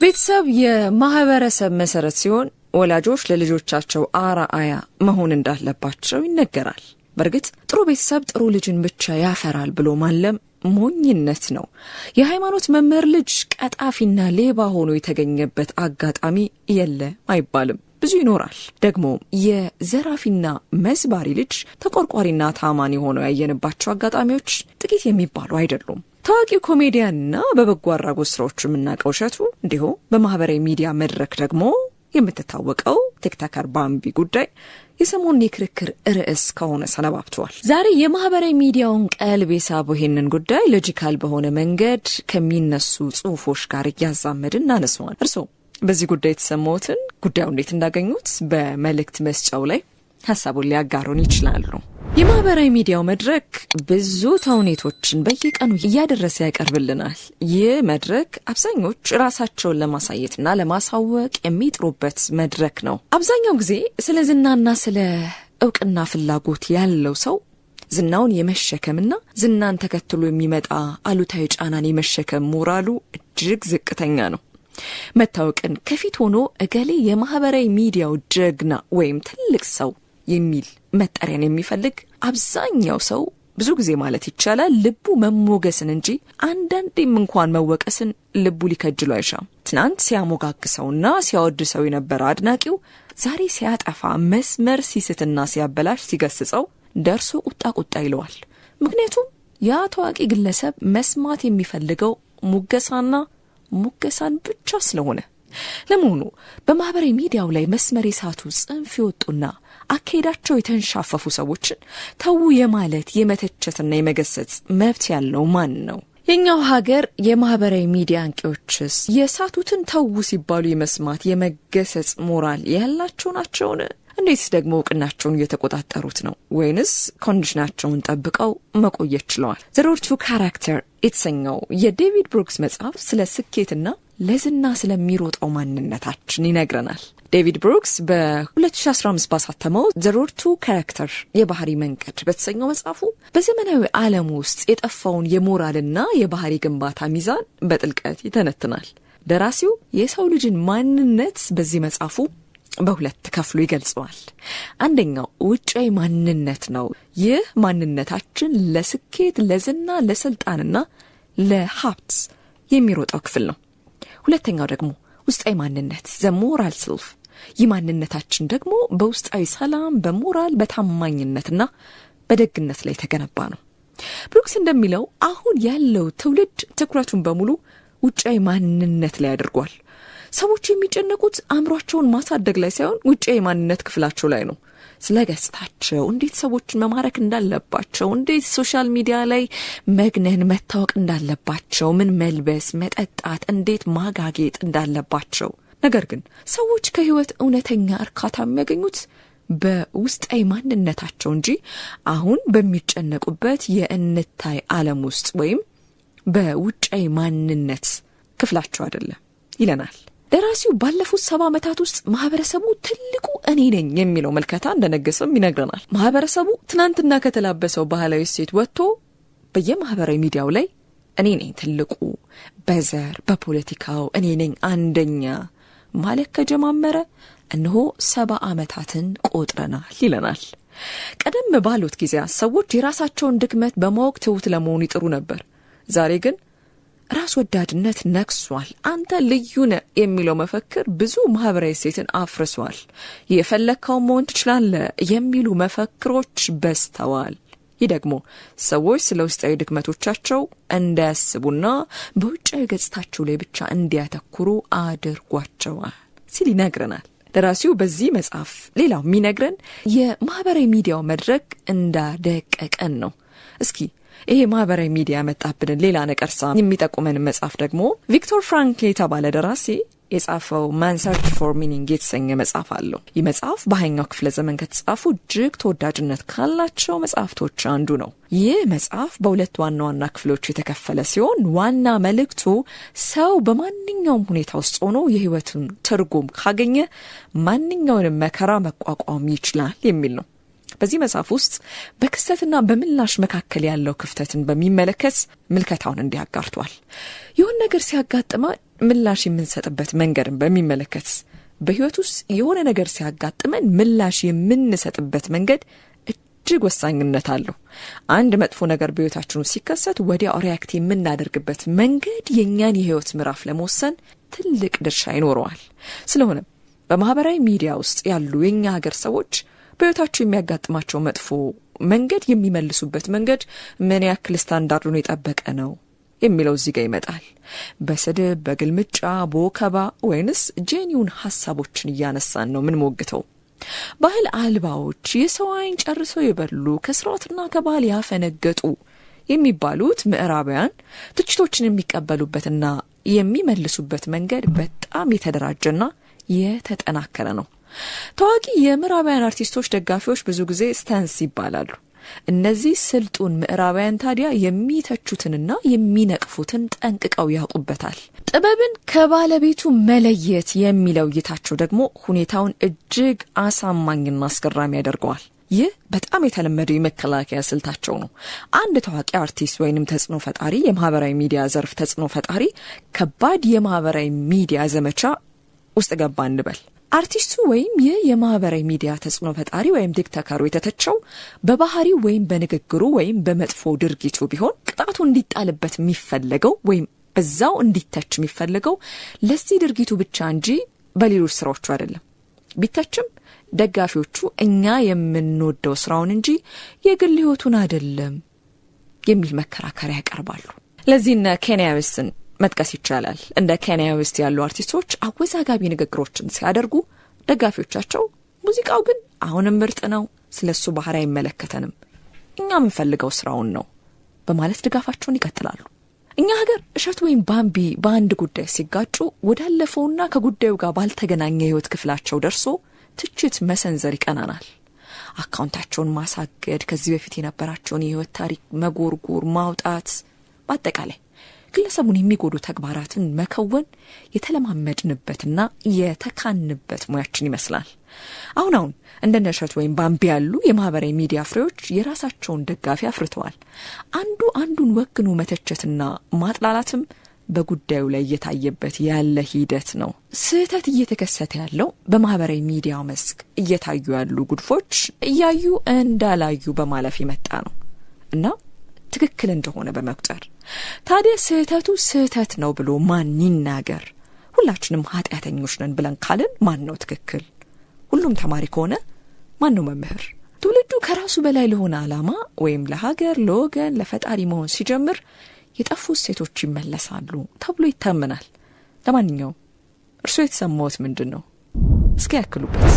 ቤተሰብ የማህበረሰብ መሰረት ሲሆን ወላጆች ለልጆቻቸው አርአያ መሆን እንዳለባቸው ይነገራል። በርግጥ ጥሩ ቤተሰብ ጥሩ ልጅን ብቻ ያፈራል ብሎ ማለም ሞኝነት ነው። የሃይማኖት መምህር ልጅ ቀጣፊና ሌባ ሆኖ የተገኘበት አጋጣሚ የለም አይባልም። ብዙ ይኖራል። ደግሞ የዘራፊና መዝባሪ ልጅ ተቆርቋሪና ታማኒ ሆኖ ያየንባቸው አጋጣሚዎች ጥቂት የሚባሉ አይደሉም። ታዋቂው ኮሜዲያንና በበጎ አድራጎት ስራዎቹ የምናውቀው እሸቱ፣ እንዲሁም በማህበራዊ ሚዲያ መድረክ ደግሞ የምትታወቀው ቲክቶከር ባምቢ ጉዳይ የሰሞኑን የክርክር ርዕስ ከሆነ ሰነባብቷል። ዛሬ የማህበራዊ ሚዲያውን ቀልብ የሳበው ይሄንን ጉዳይ ሎጂካል በሆነ መንገድ ከሚነሱ ጽሁፎች ጋር እያዛመድን እናነሳዋል። እርስዎ በዚህ ጉዳይ የተሰማዎትን ጉዳዩ እንዴት እንዳገኙት በመልእክት መስጫው ላይ ሐሳቡን ሊያጋሩን ይችላሉ። የማህበራዊ ሚዲያው መድረክ ብዙ ተውኔቶችን በየቀኑ እያደረሰ ያቀርብልናል። ይህ መድረክ አብዛኞች ራሳቸውን ለማሳየትና ለማሳወቅ የሚጥሩበት መድረክ ነው። አብዛኛው ጊዜ ስለ ዝናና ስለ እውቅና ፍላጎት ያለው ሰው ዝናውን የመሸከምና ዝናን ተከትሎ የሚመጣ አሉታዊ ጫናን የመሸከም ሞራሉ እጅግ ዝቅተኛ ነው። መታወቅን ከፊት ሆኖ እገሌ የማህበራዊ ሚዲያው ጀግና ወይም ትልቅ ሰው የሚል መጠሪያን የሚፈልግ አብዛኛው ሰው ብዙ ጊዜ ማለት ይቻላል ልቡ መሞገስን እንጂ አንዳንዴም እንኳን መወቀስን ልቡ ሊከጅሉ አይሻም። ትናንት ሲያሞጋግሰውና ሲያወድሰው የነበረ አድናቂው ዛሬ ሲያጠፋ መስመር ሲስትና ሲያበላሽ ሲገስጸው ደርሶ ቁጣ ይለዋል። ምክንያቱም ያ ታዋቂ ግለሰብ መስማት የሚፈልገው ሙገሳን ብቻ ስለሆነ። ለመሆኑ በማህበራዊ ሚዲያው ላይ መስመር የሳቱ ጽንፍ የወጡና አካሄዳቸው የተንሻፈፉ ሰዎችን ተው የማለት የመተቸትና የመገሰጽ መብት ያለው ማን ነው? የኛው ሀገር የማህበራዊ ሚዲያ አንቂዎችስ የሳቱትን ተው ሲባሉ የመስማት የመገሰጽ ሞራል ያላቸው ናቸውን? እንዴት ደግሞ እውቅናቸውን እየተቆጣጠሩት ነው? ወይንስ ኮንዲሽናቸውን ጠብቀው መቆየት ችለዋል? ዘ ሮድ ቱ ካራክተር የተሰኘው የዴቪድ ብሩክስ መጽሐፍ ስለ ስኬትና ለዝና ስለሚሮጠው ማንነታችን ይነግረናል። ዴቪድ ብሩክስ በ2015 ባሳተመው ዘ ሮድ ቱ ካራክተር የባህሪ መንገድ በተሰኘው መጽሐፉ በዘመናዊ ዓለም ውስጥ የጠፋውን የሞራልና የባህሪ ግንባታ ሚዛን በጥልቀት ይተነትናል። ደራሲው የሰው ልጅን ማንነት በዚህ መጽሐፉ በሁለት ከፍሎ ይገልጸዋል። አንደኛው ውጫዊ ማንነት ነው። ይህ ማንነታችን ለስኬት፣ ለዝና፣ ለስልጣንና ለሀብት የሚሮጠው ክፍል ነው። ሁለተኛው ደግሞ ውስጣዊ ማንነት ዘ ሞራል ሰልፍ። ይህ ማንነታችን ደግሞ በውስጣዊ ሰላም፣ በሞራል፣ በታማኝነትና በደግነት ላይ የተገነባ ነው። ብሩክስ እንደሚለው አሁን ያለው ትውልድ ትኩረቱን በሙሉ ውጫዊ ማንነት ላይ አድርጓል። ሰዎች የሚጨነቁት አእምሯቸውን ማሳደግ ላይ ሳይሆን ውጫዊ ማንነት ክፍላቸው ላይ ነው። ስለ ገጽታቸው፣ እንዴት ሰዎችን መማረክ እንዳለባቸው፣ እንዴት ሶሻል ሚዲያ ላይ መግነን መታወቅ እንዳለባቸው፣ ምን መልበስ፣ መጠጣት፣ እንዴት ማጋጌጥ እንዳለባቸው። ነገር ግን ሰዎች ከህይወት እውነተኛ እርካታ የሚያገኙት በውስጣዊ ማንነታቸው እንጂ አሁን በሚጨነቁበት የእንታይ ዓለም ውስጥ ወይም በውጫዊ ማንነት ክፍላቸው አይደለም ይለናል ደራሲው። ባለፉት 70 ዓመታት ውስጥ ማህበረሰቡ ትልቁ እኔ ነኝ የሚለው መልከታ እንደነገሰም ይነግረናል። ማህበረሰቡ ትናንትና ከተላበሰው ባህላዊ እሴት ወጥቶ በየማህበራዊ ሚዲያው ላይ እኔ ነኝ ትልቁ፣ በዘር በፖለቲካው እኔ ነኝ አንደኛ ማለት ከጀማመረ እነሆ 70 ዓመታትን ቆጥረናል ይለናል። ቀደም ባሉት ጊዜያት ሰዎች የራሳቸውን ድክመት በማወቅ ትውት ለመሆን ይጥሩ ነበር። ዛሬ ግን ራስ ወዳድነት ነክሷል። አንተ ልዩ ነህ የሚለው መፈክር ብዙ ማህበራዊ እሴትን አፍርሷል። የፈለከው መሆን ትችላለህ የሚሉ መፈክሮች በዝተዋል። ይህ ደግሞ ሰዎች ስለ ውስጣዊ ድክመቶቻቸው እንዳያስቡና በውጫዊ ገጽታቸው ላይ ብቻ እንዲያተኩሩ አድርጓቸዋል ሲል ይነግረናል ደራሲው በዚህ መጽሐፍ። ሌላው የሚነግረን የማህበራዊ ሚዲያው መድረክ እንዳደቀቀን ነው። እስኪ ይሄ ማህበራዊ ሚዲያ መጣብንን ሌላ ነቀርሳ የሚጠቁመን መጽሐፍ ደግሞ ቪክቶር ፍራንክል የተባለ ደራሲ የጻፈው ማን ሰርች ፎር ሚኒንግ የተሰኘ መጽሐፍ አለው። ይህ መጽሐፍ በ20ኛው ክፍለ ዘመን ከተጻፉ እጅግ ተወዳጅነት ካላቸው መጽሐፍቶች አንዱ ነው። ይህ መጽሐፍ በሁለት ዋና ዋና ክፍሎች የተከፈለ ሲሆን ዋና መልእክቱ ሰው በማንኛውም ሁኔታ ውስጥ ሆኖ የህይወቱን ትርጉም ካገኘ ማንኛውንም መከራ መቋቋም ይችላል የሚል ነው። በዚህ መጽሐፍ ውስጥ በክስተትና በምላሽ መካከል ያለው ክፍተትን በሚመለከት ምልከታውን እንዲያጋርቷል። ይሁን ነገር ሲያጋጥማ ምላሽ የምንሰጥበት መንገድን በሚመለከት በህይወት ውስጥ የሆነ ነገር ሲያጋጥመን ምላሽ የምንሰጥበት መንገድ እጅግ ወሳኝነት አለው። አንድ መጥፎ ነገር በህይወታችን ውስጥ ሲከሰት ወዲያው ሪአክት የምናደርግበት መንገድ የኛን የህይወት ምዕራፍ ለመወሰን ትልቅ ድርሻ ይኖረዋል። ስለሆነ በማህበራዊ ሚዲያ ውስጥ ያሉ የኛ ሀገር ሰዎች በህይወታቸው የሚያጋጥማቸው መጥፎ መንገድ የሚመልሱበት መንገድ ምን ያክል ስታንዳርዱን የጠበቀ ነው የሚለው እዚህ ጋር ይመጣል። በስድብ፣ በግልምጫ፣ በወከባ ወይንስ ጄኒውን ሐሳቦችን እያነሳን ነው ምን ሞግተው? ባህል አልባዎች፣ የሰው አይን ጨርሰው የበሉ፣ ከስርዓትና ከባህል ያፈነገጡ የሚባሉት ምዕራባውያን ትችቶችን የሚቀበሉበትና የሚመልሱበት መንገድ በጣም የተደራጀና የተጠናከረ ነው። ታዋቂ የምዕራባውያን አርቲስቶች ደጋፊዎች ብዙ ጊዜ ስታንስ ይባላሉ። እነዚህ ስልጡን ምዕራባውያን ታዲያ የሚተቹትንና የሚነቅፉትን ጠንቅቀው ያውቁበታል። ጥበብን ከባለቤቱ መለየት የሚለው እይታቸው ደግሞ ሁኔታውን እጅግ አሳማኝና አስገራሚ ያደርገዋል። ይህ በጣም የተለመደው የመከላከያ ስልታቸው ነው። አንድ ታዋቂ አርቲስት ወይንም ተጽዕኖ ፈጣሪ፣ የማህበራዊ ሚዲያ ዘርፍ ተጽዕኖ ፈጣሪ ከባድ የማህበራዊ ሚዲያ ዘመቻ ውስጥ ገባ እንበል። አርቲስቱ ወይም ይህ የማህበራዊ ሚዲያ ተጽዕኖ ፈጣሪ ወይም ዲክታተሩ የተተቸው በባህሪው ወይም በንግግሩ ወይም በመጥፎ ድርጊቱ ቢሆን ቅጣቱ እንዲጣልበት የሚፈለገው ወይም በዛው እንዲተች የሚፈለገው ለዚህ ድርጊቱ ብቻ እንጂ በሌሎች ስራዎቹ አይደለም። ቢተችም ደጋፊዎቹ እኛ የምንወደው ስራውን እንጂ የግል ህይወቱን አይደለም የሚል መከራከሪያ ያቀርባሉ። ለዚህና ኬንያ ዌስትን መጥቀስ ይቻላል። እንደ ኬንያ ዌስት ያሉ አርቲስቶች አወዛጋቢ ንግግሮችን ሲያደርጉ ደጋፊዎቻቸው ሙዚቃው ግን አሁንም ምርጥ ነው፣ ስለሱ ባህሪ አይመለከተንም፣ እኛ የምንፈልገው ስራውን ነው በማለት ድጋፋቸውን ይቀጥላሉ። እኛ ሀገር እሸቱ ወይም ባምቢ በአንድ ጉዳይ ሲጋጩ ወዳለፈውና ከጉዳዩ ጋር ባልተገናኘ ህይወት ክፍላቸው ደርሶ ትችት መሰንዘር ይቀናናል። አካውንታቸውን ማሳገድ፣ ከዚህ በፊት የነበራቸውን የህይወት ታሪክ መጎርጎር፣ ማውጣት፣ በአጠቃላይ ግለሰቡን የሚጎዱ ተግባራትን መከወን የተለማመድንበትና የተካንበት ሙያችን ይመስላል። አሁን እንደነ እሸቱ ወይም ባምቢ ያሉ የማህበራዊ ሚዲያ ፍሬዎች የራሳቸውን ደጋፊ አፍርተዋል። አንዱ አንዱን ወግኖ መተቸትና ማጥላላትም በጉዳዩ ላይ እየታየበት ያለ ሂደት ነው። ስህተት እየተከሰተ ያለው በማህበራዊ ሚዲያው መስክ እየታዩ ያሉ ጉድፎች እያዩ እንዳላዩ በማለፍ የመጣ ነው እና ትክክል እንደሆነ በመቁጠር ታዲያ ስህተቱ ስህተት ነው ብሎ ማን ይናገር? ሁላችንም ኃጢአተኞች ነን ብለን ካልን ማን ነው ትክክል? ሁሉም ተማሪ ከሆነ ማን ነው መምህር? ትውልዱ ከራሱ በላይ ለሆነ ዓላማ ወይም ለሀገር፣ ለወገን፣ ለፈጣሪ መሆን ሲጀምር የጠፉ ሴቶች ይመለሳሉ ተብሎ ይታመናል። ለማንኛውም እርሶ የተሰማዎት ምንድን ነው? እስኪ ያክሉበት።